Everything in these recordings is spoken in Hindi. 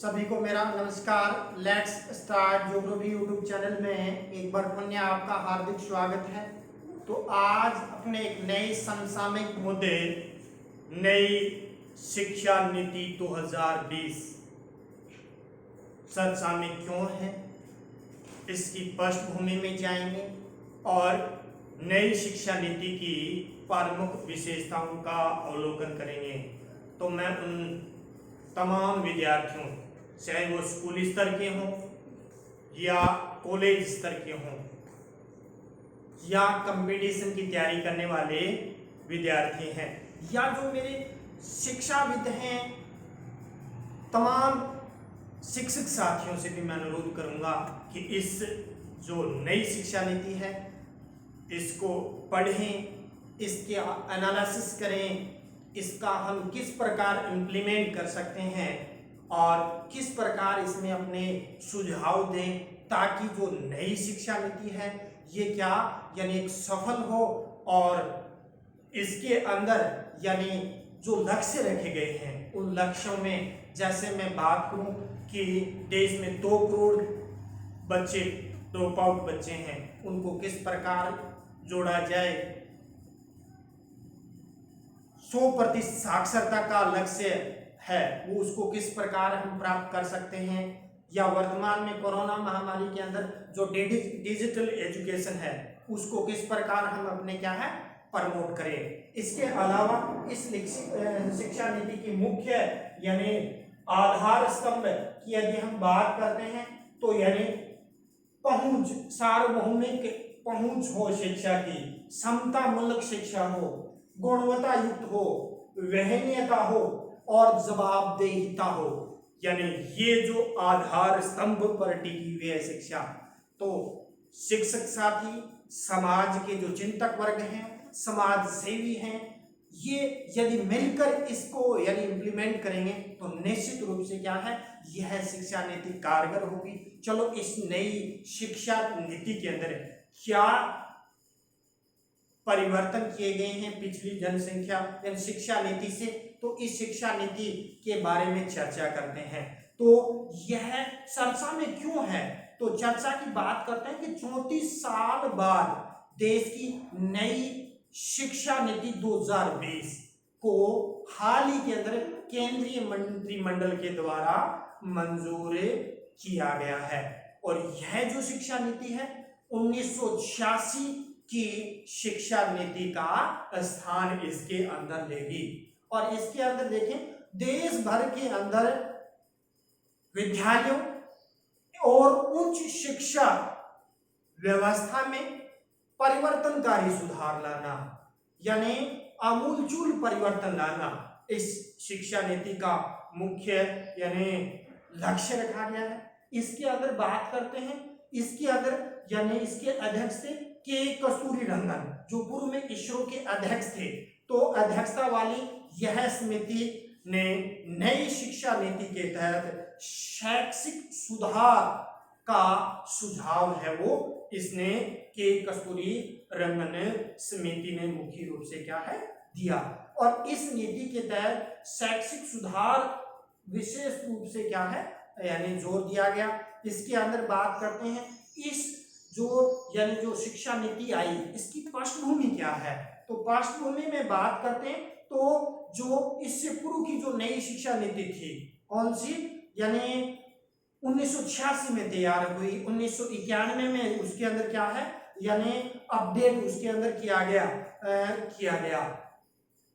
सभी को मेरा नमस्कार। Let's start geography YouTube channel में एक बार पुनः आपका हार्दिक स्वागत है। तो आज अपने एक नए समसामयिक मुद्दे नई शिक्षा नीति 2020 समसामयिक क्यों है, इसकी पृष्ठभूमि में जाएंगे और नई शिक्षा नीति की प्रमुख विशेषताओं का अवलोकन करेंगे। तो मैं उन तमाम विद्यार्थियों, चाहे वो स्कूल स्तर के हों या कॉलेज स्तर के हों या कंपटीशन की तैयारी करने वाले विद्यार्थी हैं, या जो मेरे शिक्षाविद हैं, तमाम शिक्षक साथियों से भी मैं अनुरोध करूंगा कि इस जो नई शिक्षा नीति है इसको पढ़ें, इसके एनालिसिस करें, इसका हम किस प्रकार इम्प्लीमेंट कर सकते हैं और किस प्रकार इसमें अपने सुझाव दें, ताकि जो नई शिक्षा नीति है ये क्या यानी एक सफल हो और इसके अंदर यानी जो लक्ष्य रखे गए हैं उन लक्ष्यों में, जैसे मैं बात करूं कि देश में 2 करोड़ बच्चे ड्रॉप आउट बच्चे हैं, उनको किस प्रकार जोड़ा जाए, 100% साक्षरता का लक्ष्य है वो उसको किस प्रकार हम प्राप्त कर सकते हैं, या वर्तमान में कोरोना महामारी के अंदर जो डिजिटल एजुकेशन है उसको किस प्रकार हम अपने क्या है प्रमोट करें। इसके अलावा इस शिक्षा नीति की मुख्य यानी आधार स्तंभ की यदि हम बात करते हैं तो यानी पहुंच, सार्वभौमिक पहुंच हो शिक्षा की, समता मूलक शिक्षा हो, गुणवत्ता युक्त हो, वहनीयता हो और जवाबदेहिता हो, यानी ये जो आधार स्तंभ पर टिकी हुई है शिक्षा। तो शिक्षक साथी, समाज के जो चिंतक वर्ग हैं, समाज सेवी हैं, ये यदि मिलकर इसको यानी इम्प्लीमेंट करेंगे तो निश्चित रूप से क्या है यह शिक्षा नीति कारगर होगी। चलो इस नई शिक्षा नीति के अंदर क्या परिवर्तन किए गए हैं पिछली जनसंख्या यानी शिक्षा नीति से, तो इस शिक्षा नीति के बारे में चर्चा करते हैं। तो यह चर्चा में क्यों है, तो चर्चा की बात करते हैं कि 34 साल बाद देश की नई शिक्षा नीति 2020 को हाल ही के अंदर केंद्रीय मंत्रिमंडल के द्वारा मंजूर किया गया है। और यह जो शिक्षा नीति है 1986 की शिक्षा नीति का स्थान इसके अंदर लेगी। और इसके अंदर देखें, देश भर के अंदर विद्यालयों और उच्च शिक्षा व्यवस्था में परिवर्तनकारी सुधार लाना यानी आमूलचूल परिवर्तन लाना इस शिक्षा नीति का मुख्य यानी लक्ष्य रखा गया है। इसके अंदर बात करते हैं, इसके अंदर यानी इसके अध्यक्ष थे के कस्तूरीरंगन, जो पूर्व में इसरो के अध्यक्ष थे। तो अध्यक्षता वाली यह समिति ने नई शिक्षा नीति के तहत शैक्षिक सुधार का सुझाव है वो इसने के कस्तूरीरंगन समिति ने मुख्य रूप से क्या है दिया। और इस नीति के तहत शैक्षिक सुधार विशेष रूप से क्या है यानी जोर दिया गया। इसके अंदर बात करते हैं इस जो यानी जो शिक्षा नीति आई इसकी पृष्ठभूमि क्या है, तो पृष्ठभूमि में बात करते हैं तो जो इससे पूर्व की जो नई शिक्षा नीति थी कौन सी यानी 1986 में तैयार हुई, 1991 में उसके अंदर क्या है यानी अपडेट उसके अंदर किया गया।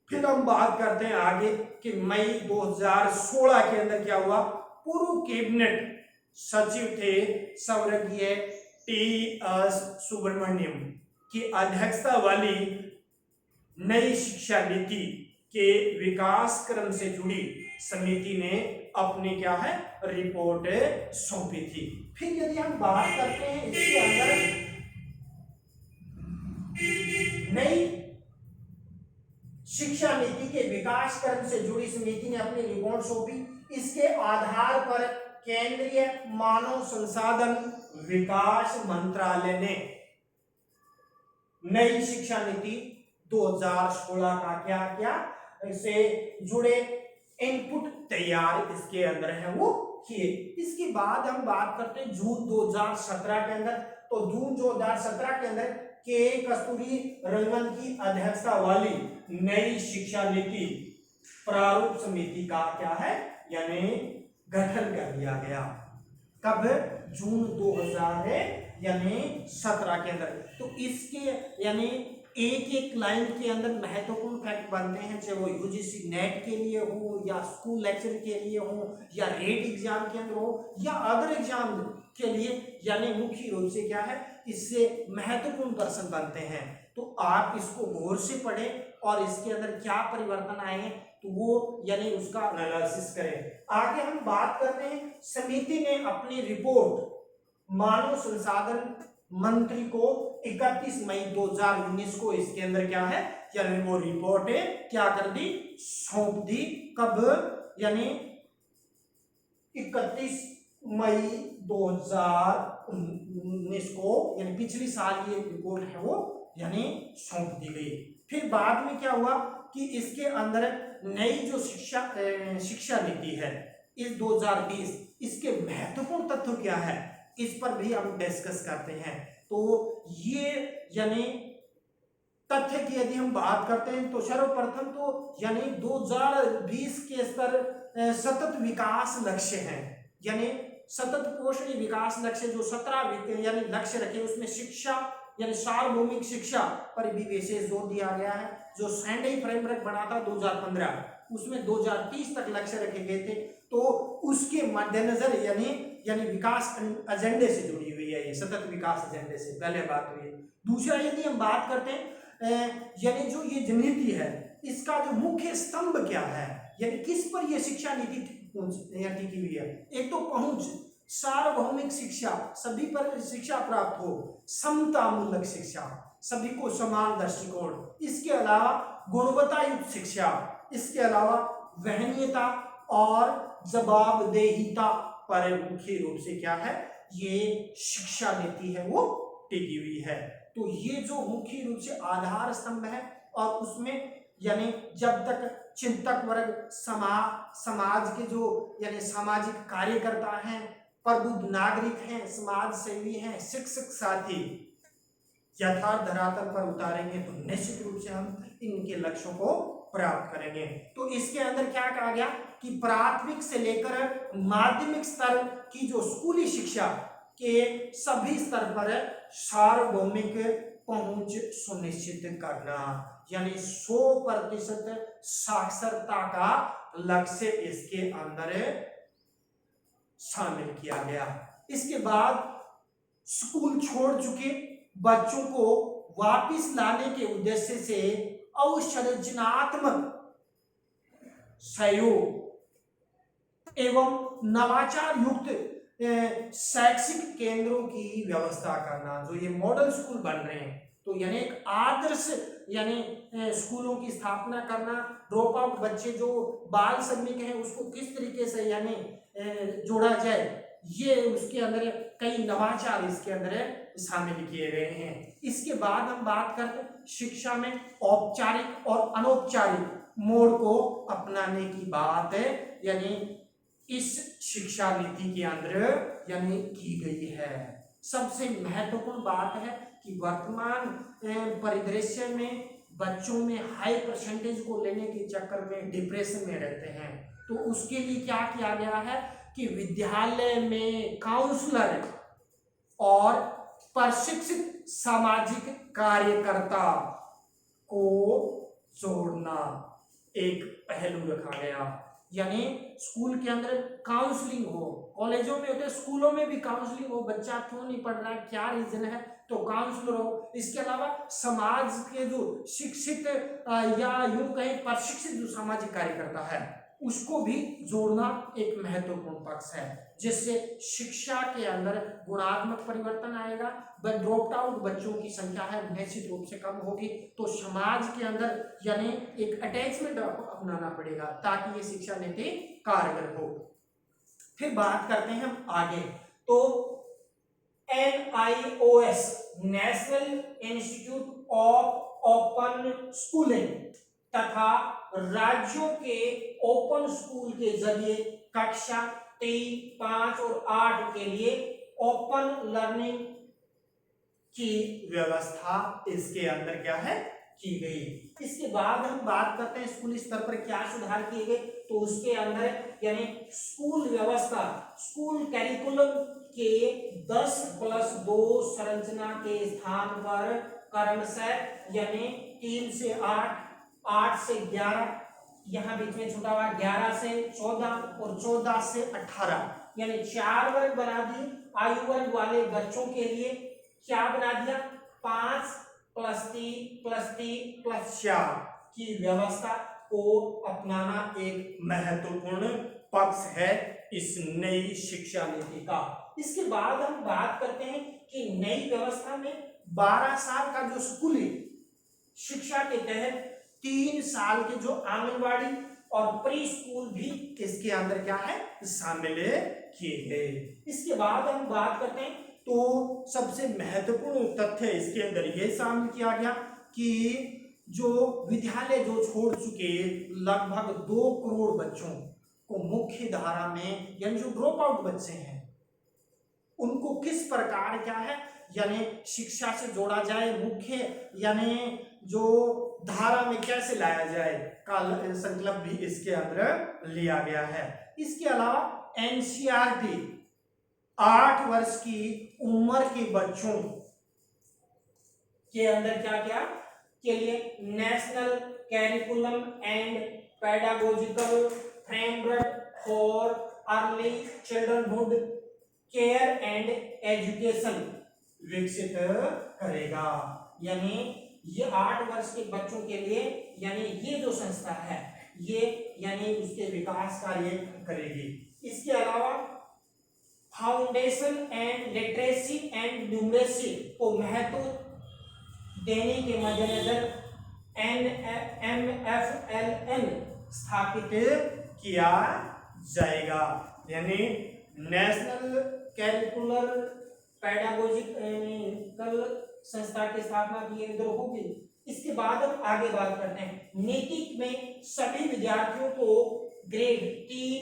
फिर हम बात करते हैं आगे कि मई 2016 के अंदर क्या हुआ, पूर्व कैबिनेट सचिव थे स्वर्गीय टी.एस. सुब्रमण्यम की अध्यक्षता वाली नई शिक्षा नीति के विकास क्रम से जुड़ी समिति ने अपनी क्या है रिपोर्ट सौंपी थी। फिर यदि हम बात करते हैं इसके अंदर नई शिक्षा नीति के विकास क्रम से जुड़ी समिति ने अपनी रिपोर्ट सौंपी। इसके आधार पर केंद्रीय मानव संसाधन विकास मंत्रालय ने नई शिक्षा नीति 2016 का क्या इससे जुड़े इनपुट तैयार इसके अंदर है वो किए। इसके बाद हम बात करते हैं जून 2017 के अंदर। तो जून 2017 के अंदर के कस्तूरी रंगन की अध्यक्षता वाली नई शिक्षा नीति प्रारूप समिति का क्या है यानी गठन कर दिया गया। कब? जून 2017 के अंदर। तो इसके यानी एक एक लाइन के अंदर महत्वपूर्ण फैक्ट बनते हैं, चाहे वो यूजीसी नेट के लिए हो या स्कूल लेक्चर के लिए हो या रेट एग्जाम के अंदर हो या अदर एग्जाम के लिए, यानी मुख्य रूप से क्या है इससे महत्वपूर्ण प्रश्न बनते हैं। तो आप इसको गौर से पढ़ें और इसके अंदर क्या परिवर्तन आए हैं तो वो यानी उसका एनालिसिस करें। आगे हम बात करते हैं, समिति ने अपनी रिपोर्ट मानव संसाधन मंत्री को 31 मई 2019 को इसके अंदर क्या है यानी वो रिपोर्ट क्या कर दी, सौंप दी। कब? यानी 31 मई 2019 को, यानी पिछली साल ये रिपोर्ट है वो यानी सौंप दी गई। फिर बाद में क्या हुआ कि इसके अंदर नई जो शिक्षा नीति है इस 2020 इसके महत्वपूर्ण तत्व क्या है इस पर भी हम डिस्कस करते हैं। तो ये यानी तथ्य की यदि हम बात करते हैं तो सर्वप्रथम तो यानी 2020 के स्तर सतत विकास लक्ष्य हैं, यानी सतत पोषणीय विकास लक्ष्य जो 17 यानी लक्ष्य रखे उसमें शिक्षा यानी सार्वभौमिक शिक्षा पर भी विशेष जोर दिया गया है। जो सेंडई फ्रेमवर्क बना था 2015 उसमें 2030 तक लक्ष्य रखे गए थे, तो उसके मद्देनजर यानी विकास एजेंडे से जुड़ी हुई है ये, सतत विकास एजेंडे से पहले बात हुई। दूसरा यदि हम बात करते हैं यानी जो ये नीति है इसका जो मुख्य स्तंभ क्या है, यानी किस पर ये शिक्षा नीति टिकी हुई है। एक तो पहुंच, सार्वभौमिक शिक्षा, सभी पर शिक्षा प्राप्त हो, समतामूलक शिक्षा, सभी को समान दृष्टिकोण, इसके अलावा गुणवत्ता युक्त शिक्षा, इसके अलावा वहनीयता और जवाबदेहिता पर मुख्य रूप से क्या है ये शिक्षा नीति है वो टिकी हुई है। तो ये जो मुख्य रूप से आधार स्तंभ है और उसमें यानी जब तक चिंतक वर्ग, समाज के जो यानी सामाजिक कार्यकर्ता हैं, प्रबुद्ध नागरिक हैं, समाज सेवी हैं, शिक्षक साथी यथार्थ धरातल पर उतारेंगे तो निश्चित रूप से हम इनके लक्ष्यों को प्राप्त करेंगे। तो इसके अंदर क्या कहा गया कि प्राथमिक से लेकर माध्यमिक स्तर की जो स्कूली शिक्षा के सभी स्तर पर सार्वभौमिक पहुंच सुनिश्चित करना, यानी 100% साक्षरता का लक्ष्य इसके अंदर शामिल किया गया। इसके बाद स्कूल छोड़ चुके बच्चों को वापस लाने के उद्देश्य से अवसंरचनात्मक सहयोग एवं नवाचार युक्त शैक्षिक केंद्रों की व्यवस्था करना। जो ये मॉडल स्कूल बन रहे हैं तो यानी एक आदर्श यानी स्कूलों की स्थापना करना, ड्रॉप आउट बच्चे जो बाल श्रमिक हैं उसको किस तरीके से यानी जोड़ा जाए, ये उसके अंदर कई नवाचार इसके अंदर शामिल किए गए हैं। इसके बाद हम बात करते हैं शिक्षा में औपचारिक और अनौपचारिक मोड को अपनाने की बात है, यानी इस शिक्षा नीति के अंदर यानी की गई है। सबसे महत्वपूर्ण बात है कि वर्तमान परिदृश्य में बच्चों में हाई परसेंटेज को लेने के चक्कर में डिप्रेशन में रहते हैं, तो उसके लिए क्या किया गया है कि विद्यालय में काउंसलर और प्रशिक्षित सामाजिक कार्यकर्ता को जोड़ना एक पहलू रखा गया। यानी स्कूल के अंदर काउंसलिंग हो, कॉलेजों में होते स्कूलों में भी काउंसलिंग हो, बच्चा क्यों नहीं पढ़ रहा है, क्या रीजन है, तो काउंसलर हो। इसके अलावा समाज के जो शिक्षित या यूं कहें प्रशिक्षित जो सामाजिक कार्यकर्ता है उसको भी जोड़ना एक महत्वपूर्ण पक्ष है, जिससे शिक्षा के अंदर गुणात्मक परिवर्तन आएगा। ड्रॉप आउट बच्चों की संख्या है निश्चित रूप से कम होगी, तो समाज के अंदर यानी एक अटैचमेंट अपनाना पड़ेगा ताकि ये शिक्षा नीति कारगर हो। फिर बात करते हैं हम आगे, तो NIOS national institute of open schooling तथा राज्यों के ओपन स्कूल के जरिए कक्षा 3, 5 और 8 के लिए ओपन लर्निंग की व्यवस्था इसके अंदर क्या है की गई। इसके बाद हम बात करते हैं स्कूल स्तर पर क्या सुधार किए गए, तो उसके अंदर यानी स्कूल व्यवस्था, स्कूल कैरिकुलम के 10+2 संरचना के स्थान पर क्रमशः यानी 3 से 8, 8 से 11, यहाँ बीच में छूटा हुआ 11 से 14 और 14 से 18 यानी 4 वर्ग बना दिए। आयु वर्ग वाले बच्चों के लिए क्या बना दिया, 5+3+3+4 की व्यवस्था को अपनाना एक महत्वपूर्ण पक्ष है इस नई शिक्षा नीति का। इसके बाद हम बात करते हैं कि नई व्यवस्था में 12 साल का जो स्कूली शिक्षा के तहत 3 साल के जो आंगनवाड़ी और प्री स्कूल भी इसके अंदर क्या है शामिल किए गए। इसके बाद हम बात करते हैं तो सबसे महत्वपूर्ण तथ्य इसके अंदर यह शामिल किया गया कि जो विद्यालय जो छोड़ चुके लगभग 2 करोड़ बच्चों को मुख्य धारा में यानी जो ड्रॉप आउट बच्चे हैं उनको किस प्रकार क्या है यानी शिक्षा से जोड़ा जाए, मुख्य यानी जो धारा में कैसे लाया जाए का संकल्प भी इसके अंदर लिया गया है। इसके अलावा एनसीईआरटी 8 वर्ष की उम्र के बच्चों के अंदर क्या क्या के लिए national curriculum and pedagogical framework for early childhood care and education विकसित करेगा। यानी ये 8 वर्ष के बच्चों के लिए यानी ये जो संस्था है ये यानी उसके विकास कार्य करेगी। इसके अलावा foundation and literacy and numeracy को महत्व देने के मद्देनजर NMFLN स्थापित किया जाएगा। यानी नेशनल कैरिकुलर पेडागोजिकल संस्था की स्थापना की इधर होगी। इसके बाद हम आगे बात करते हैं नीति में सभी विद्यार्थियों को ग्रेड 3,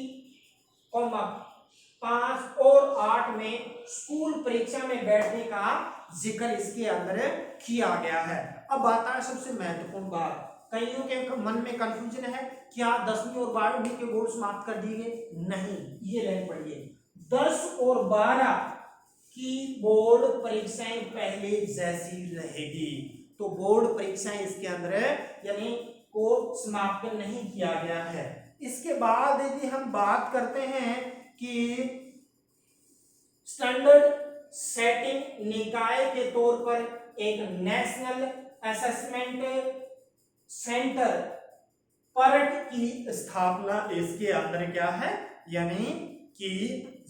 5 और 8 में स्कूल परीक्षा में बैठने का जिक्र इसके अंदर किया गया है। अब आता है सबसे महत्वपूर्ण बात, कईयों के मन में कंफ्यूजन है क्या 10वीं और 12वीं के बोर्ड समाप्त कर दिए गए, नहीं, ये लाइन पढ़िए 10 और 12 की बोर्ड परीक्षाएं पहले जैसी रहेगी। तो बोर्ड परीक्षाएं इसके अंदर यानी को समाप्त नहीं किया गया है। इसके बाद यदि हम बात करते हैं कि स्टैंडर्ड सेटिंग निकाय के तौर पर एक नेशनल असेसमेंट सेंटर परट की स्थापना इसके अंदर क्या है यानी की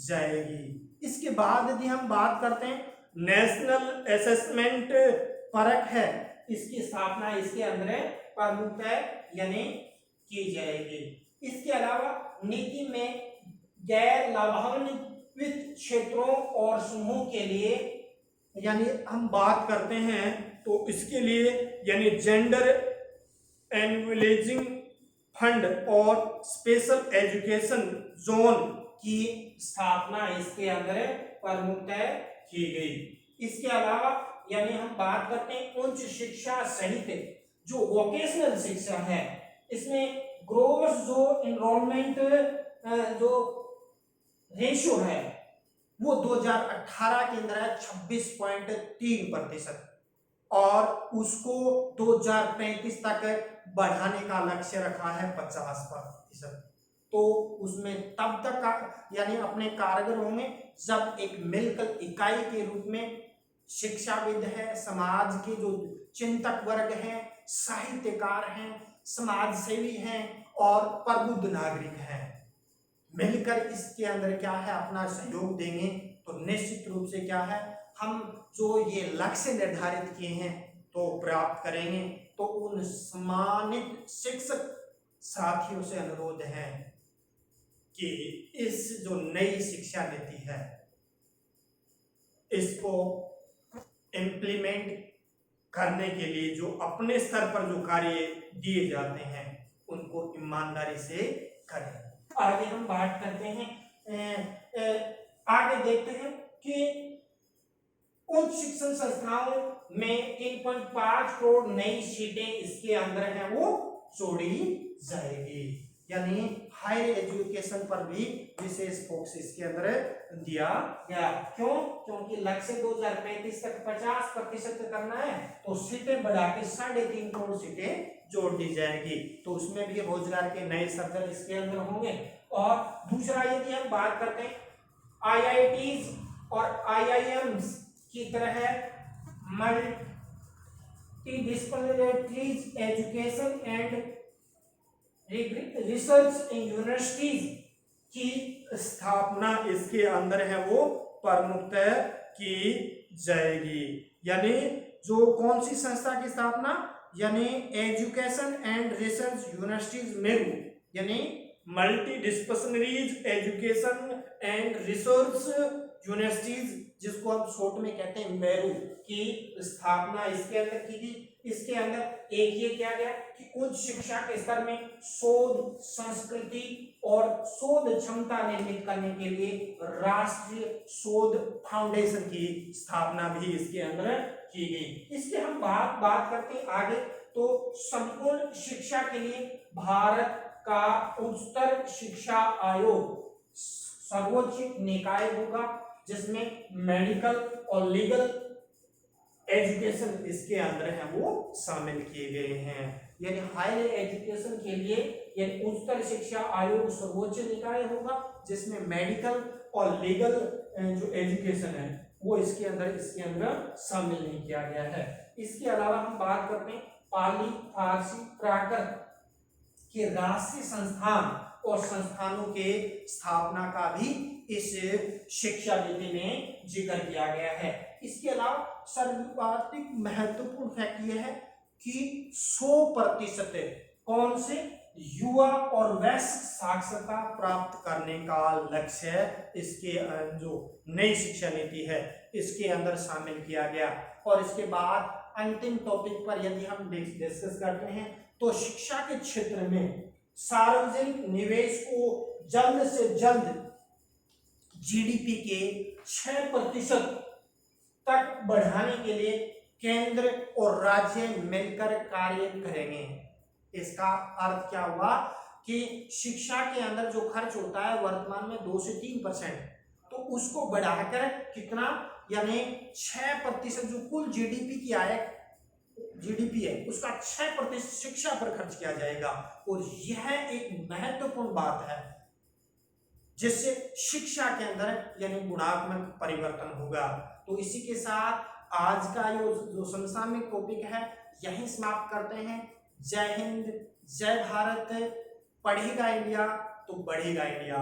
जाएगी। इसके बाद यदि हम बात करते हैं नेशनल असेसमेंट परख है इसकी स्थापना इसके अंदर प्रमुख है यानी की जाएगी। इसके अलावा नीति में गैर लाभान्वित क्षेत्रों और समूहों के लिए यानी हम बात करते हैं तो इसके लिए यानी जेंडर एनवेलेजिंग फंड और स्पेशल एजुकेशन जोन की स्थापना इसके अंदर प्रमुखतः की गई। इसके अलावा यानी हम बात करते हैं उच्च शिक्षा सहित जो वोकेशनल शिक्षा है इसमें ग्रोस जो एनरोलमेंट जो रेशियो है वो 2018 के अंदर है 26.3% और उसको 2035 तक बढ़ाने का लक्ष्य रखा है 50%। तो उसमें तब तक यानी अपने कारगर होंगे जब एक मिलकर इकाई के रूप में शिक्षाविद है, समाज के जो चिंतक वर्ग हैं, साहित्यकार हैं, समाज सेवी हैं और प्रबुद्ध नागरिक हैं, मिलकर इसके अंदर क्या है अपना सहयोग देंगे तो निश्चित रूप से क्या है हम जो ये लक्ष्य निर्धारित किए हैं तो प्राप्त करेंगे। तो उन सम्मानित शिक्षक साथियों से अनुरोध है कि इस जो नई शिक्षा नीति है इसको इम्प्लीमेंट करने के लिए जो अपने स्तर पर जो कार्य दिए जाते हैं उनको ईमानदारी से करें। आगे हम बात करते हैं आगे देखते हैं कि उच्च शिक्षण संस्थाओं में 3.5 करोड़ नई सीटें इसके अंदर हैं वो जोड़ी जाएगी, यानी हायर एजुकेशन पर भी विशेष फोकस इसके अंदर दिया गया। क्यों? क्योंकि लक्ष्य 2035 तक 50% करना है, तो सीटें बढ़ा के 3.5 करोड़ सीटें जोड़ दी जाएगी, तो उसमें भी रोजगार के नए सर्जन इसके अंदर होंगे। और दूसरा यदि हम बात करते हैं आईआईटीज और आईआईएम्स की तरह multidisciplinary education and research universities की स्थापना इसके अंदर है वो प्रमुखतः की जाएगी। यानी जो कौन सी संस्था की स्थापना, यानी education and research universities Meru, यानी मल्टीडिसिप्लिनरीज एजुकेशन एंड रिसर्च यूनिवर्सिटीज, जिसको हम शॉर्ट में कहते हैं मेरू, की स्थापना इसके अंदर की गई। इसके अंदर एक ये किया गया कि उच्च शिक्षा के स्तर में शोध संस्कृति और शोध क्षमता निर्मित करने के लिए राष्ट्रीय शोध फाउंडेशन की स्थापना भी इसके अंदर की गई। इसके हम बात करते हैं आगे, तो संपूर्ण शिक्षा के लिए भारत का उच्चतर शिक्षा आयोग सर्वोच्च निकाय होगा, जिसमें मेडिकल और लीगल एजुकेशन इसके अंदर है वो शामिल किए गए हैं। यानी हायर एजुकेशन के लिए यानी उच्चतर शिक्षा आयोग सर्वोच्च निकाय होगा, जिसमें मेडिकल और लीगल जो एजुकेशन है वो इसके अंदर शामिल नहीं किया गया है। इसके अलावा हम बात करते हैं पाली, फारसी, प्राकृत के राष्ट्रीय संस्थान और संस्थानों के स्थापना का भी इस शिक्षा नीति में जिक्र किया गया है। इसके अलावा सर्वाधिक महत्वपूर्ण फैक्ट यह है कि 100% कौन से युवा और वैश्विक साक्षरता प्राप्त करने का लक्ष्य इसके जो नई शिक्षा नीति है इसके अंदर शामिल किया गया। और इसके बाद अंतिम टॉपिक पर यदि हम डिस्कस करते हैं तो शिक्षा के क्षेत्र में सार्वजनिक निवेश को जल्द से जल्द जीडीपी के 6% तक बढ़ाने के लिए केंद्र और राज्य मिलकर कार्य करेंगे। इसका अर्थ क्या हुआ कि शिक्षा के अंदर जो खर्च होता है वर्तमान में 2 से 3%, तो उसको बढ़ाकर कितना, यानी 6% जो कुल जीडीपी की आय जीडीपी है उसका 6% शिक्षा पर खर्च किया जाएगा। और यह एक महत्वपूर्ण बात है जिससे शिक्षा के अंदर यानी गुणात्मक परिवर्तन होगा। तो इसी के साथ आज का जो समसामयिक टॉपिक है यहीं समाप्त करते हैं। जय हिंद, जय भारत। पढ़ेगा इंडिया तो बढ़ेगा इंडिया।